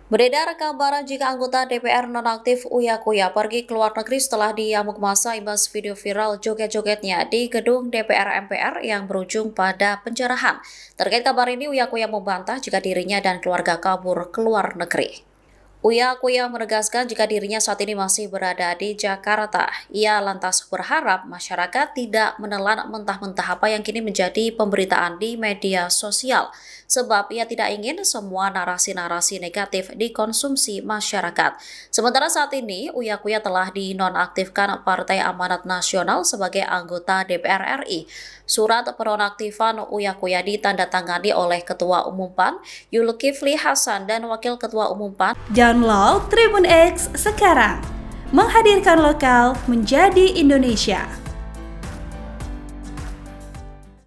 Beredar kabar jika anggota DPR nonaktif Uya Kuya pergi ke luar negeri setelah diamuk massa imbas video viral joget-jogetnya di gedung DPR MPR yang berujung pada penjarahan. Terkait kabar ini, Uya Kuya membantah jika dirinya dan keluarga kabur ke luar negeri. Uya Kuya menegaskan jika dirinya saat ini masih berada di Jakarta. Ia lantas berharap masyarakat tidak menelan mentah-mentah apa yang kini menjadi pemberitaan di media sosial. Sebab ia tidak ingin semua narasi-narasi negatif dikonsumsi masyarakat. Sementara saat ini, Uya Kuya telah dinonaktifkan Partai Amanat Nasional sebagai anggota DPR RI. Surat penonaktifan Uya Kuya ditandatangani oleh Ketua Umum PAN, Zulkifli Hasan, dan Wakil Ketua Umum PAN. Download Tribun X sekarang, menghadirkan lokal menjadi Indonesia.